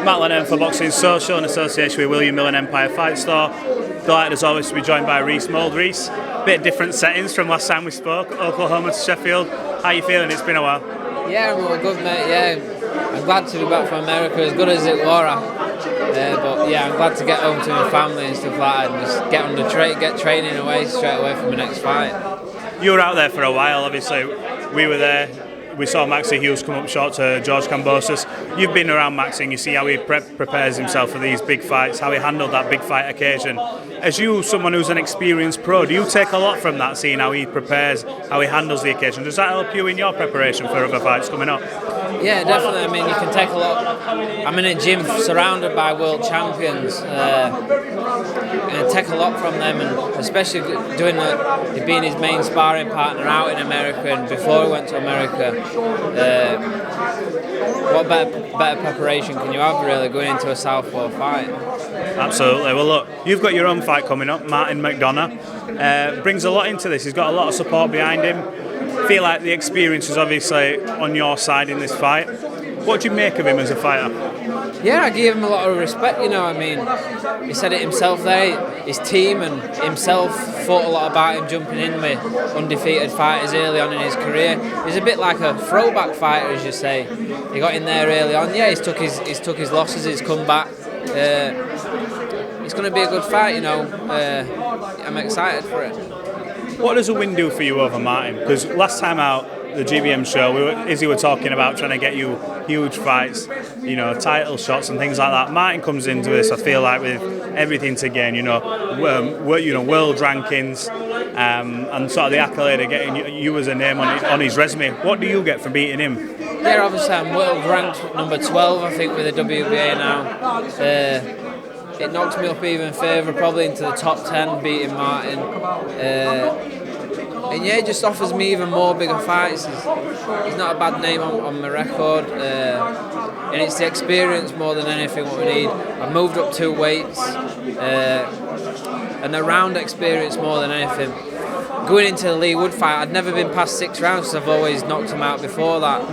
Matt Lenihan for Boxing Social in association with William Millen Empire Fight Store. Delighted as always to be joined by Reece Mould. Reece, bit different settings from last time we spoke, Oklahoma to Sheffield. How are you feeling? It's been a while. Yeah, I'm all good, mate. Yeah, I'm glad to be back from America, as good as it were. But yeah, I'm glad to get home to my family and stuff like that, and just get on the get training away straight away from the next fight. You were out there for a while, obviously. We were there. We saw Maxi Hughes come up short to George Kambosos. You've been around Maxi and you see how he prepares himself for these big fights, how he handled that big fight occasion. As you, someone who's an experienced pro, do you take a lot from that, seeing how he prepares, how he handles the occasion? Does that help you in your preparation for other fights coming up? Yeah, definitely. I mean, you can take a lot. I'm in a gym surrounded by world champions, and take a lot from them, and especially being his main sparring partner out in America and before he went to America. What better preparation can you have, really, going into a southpaw fight? Absolutely. Well, look, you've got your own fight coming up. Martin McDonagh brings a lot into this. He's got a lot of support behind him. Feel like the experience is obviously on your side in this fight. What do you make of him as a fighter? Yeah, I give him a lot of respect, you know. I mean, he said it himself there, his team and himself thought a lot about him jumping in with undefeated fighters early on in his career. He's a bit like a throwback fighter, as you say. He got in there early on. Yeah, he's took his losses, he's come back. It's going to be a good fight, you know. I'm excited for it. What does a win do for you over Martin? Because last time out, the GBM show, Izzy were talking about trying to get you huge fights, you know, title shots and things like that. Martin comes into this, I feel like, with everything to gain, world rankings, and sort of the accolade of getting you as a name on his resume. What do you get from beating him? Yeah, obviously I'm world ranked number 12, I think, with the WBA now. It knocks me up even further, probably into the top 10, beating Martin. And yeah, it just offers me even more bigger fights. He's not a bad name on my record. And it's the experience more than anything what we need. I've moved up 2 weights. And the round experience more than anything. Going into the Leigh Wood fight, I'd never been past 6 rounds because I've always knocked him out before that.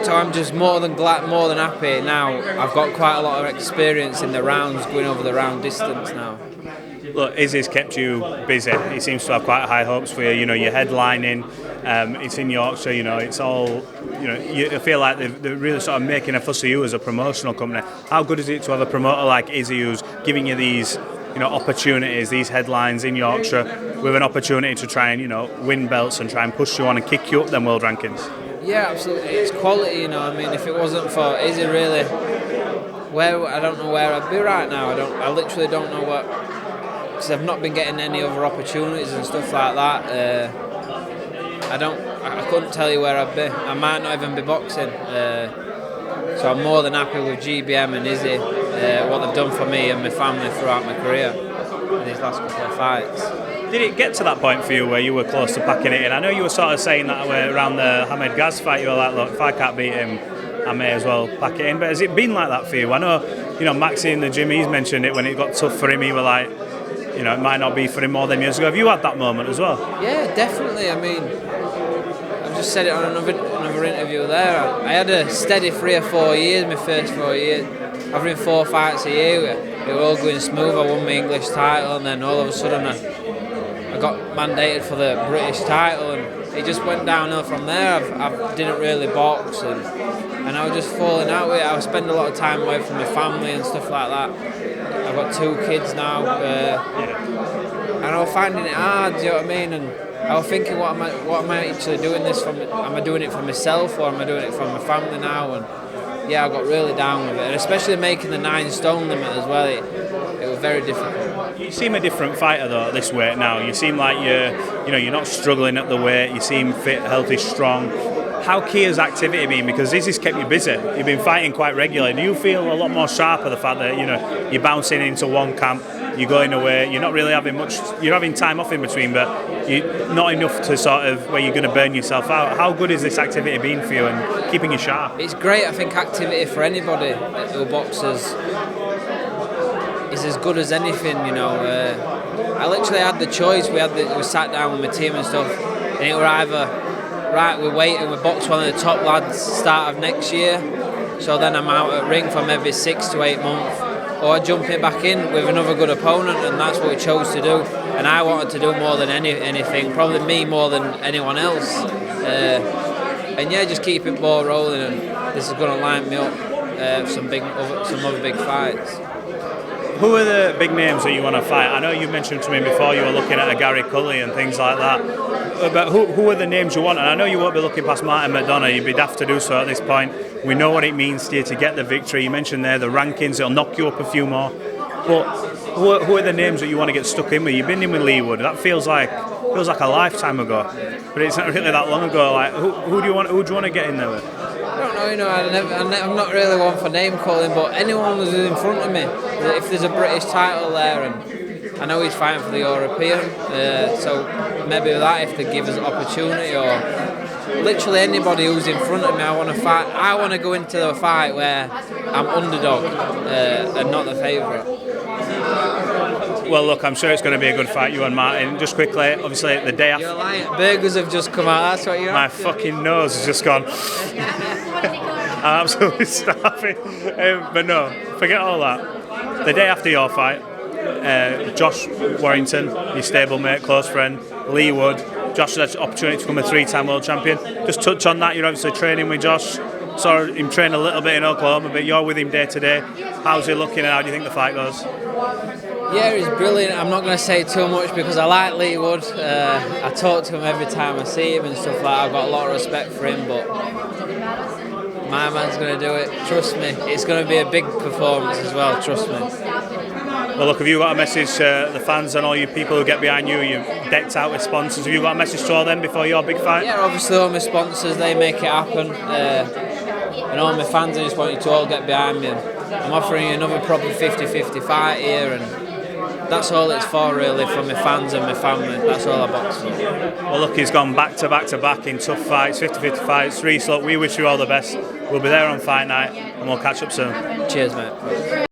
So I'm just more than happy now. I've got quite a lot of experience in the rounds, going over the round distance now. Look, Izzy's kept you busy. He seems to have quite high hopes for you. You know, you're headlining. It's in Yorkshire. You know, it's all. You know, you feel like they're really sort of making a fuss of you as a promotional company. How good is it to have a promoter like Izzy who's giving you these, you know, opportunities, these headlines in Yorkshire, with an opportunity to try and, you know, win belts and try and push you on and kick you up them world rankings? Yeah, absolutely. It's quality, you know. I mean, if it wasn't for Izzy, really, I don't know where I'd be right now. I literally don't know what, because I've not been getting any other opportunities and stuff like that. I couldn't tell you where I'd be. I might not even be boxing. So I'm more than happy with GBM and Izzy, what they've done for me and my family throughout my career in these last couple of fights. Did it get to that point for you where you were close to packing it in? I know you were sort of saying that around the Hamed Gaz fight, you were like, look, if I can't beat him, I may as well pack it in. But has it been like that for you? I know, you know, Maxi in the gym, he's mentioned it when it got tough for him. He were like, you know, it might not be for him more than years ago. Have you had that moment as well? Yeah, definitely. I mean, I've just said it on another interview there. I had a steady 3 or 4 years, my first 4 years. I've been 4 fights a year. It were all going smooth. I won my English title, and then all of a sudden I got mandated for the British title, and it just went downhill from there. I didn't really box, and I was just falling out with it. I was spending a lot of time away from my family and stuff like that. I've got 2 kids now, and I was finding it hard. Do you know what I mean? And I was thinking, what am I actually doing this for? Am I doing it for myself, or am I doing it for my family now? And yeah, I got really down with it, and especially making the 9 stone limit as well. It was very difficult. You seem a different fighter though at this weight now. You seem like you're not struggling at the weight. You seem fit, healthy, strong. How key has activity been? Because this has kept you busy. You've been fighting quite regularly. Do you feel a lot more sharper the fact that, you know, you're bouncing into one camp, you're going away, you're not really having much, you're having time off in between, but you're not enough to sort of where you're going to burn yourself out. How good has this activity been for you and keeping you sharp? It's great. I think activity for anybody who boxes is as good as anything, you know. I literally had the choice. We sat down with my team and stuff, and it were either right, we're waiting, we box one of the top lads start of next year, so then I'm out at ring for maybe 6 to 8 months, or jump it back in with another good opponent, and that's what we chose to do. And I wanted to do more than anything, probably me more than anyone else. And yeah, just keep it ball rolling, and this is going to line me up for some other big fights. Who are the big names that you want to fight? I know you mentioned to me before you were looking at a Gary Cully and things like that. But who are the names you want? And I know you won't be looking past Martin McDonagh. You'd be daft to do so at this point. We know what it means to you to get the victory. You mentioned there the rankings. It'll knock you up a few more. But who are the names that you want to get stuck in with? You've been in with Leigh Wood. That feels like a lifetime ago. But it's not really that long ago. Like who do you want to get in there with? I don't know, I'm not really one for name calling, but anyone who's in front of me, if there's a British title there, and I know he's fighting for the European, so maybe that if they give us an opportunity, or literally anybody who's in front of me, I want to fight. I want to go into the fight where I'm underdog and not the favourite. Well, look, I'm sure it's going to be a good fight, you and Martin. Just quickly, obviously, the day after... You're lying. Burgers have just come out, that's what you're My fucking nose has just gone... I'm absolutely starving. But no, forget all that. The day after your fight, Josh Warrington, your stablemate, close friend, Leigh Wood. Josh had the opportunity to become a 3-time world champion. Just touch on that. You're obviously training with Josh. Saw him train a little bit in Oklahoma, but you're with him day to day. How's he looking and how do you think the fight goes? Yeah, he's brilliant. I'm not going to say too much because I like Leigh Wood. I talk to him every time I see him and stuff like that. I've got a lot of respect for him, but my man's going to do it. Trust me. It's going to be a big performance as well, trust me. Well, look, have you got a message to the fans and all you people who get behind you? You're decked out with sponsors. Have you got a message to all them before your big fight? Yeah, obviously all my sponsors, they make it happen. And all my fans, I just want you to all get behind me. I'm offering you another proper 50-50 fight here, and that's all it's for really, for my fans and my family. That's all I box for. Well, look, he's gone back to back in tough fights, 50-50 fights. Reece, look, we wish you all the best. We'll be there on fight night and we'll catch up soon. Cheers, mate.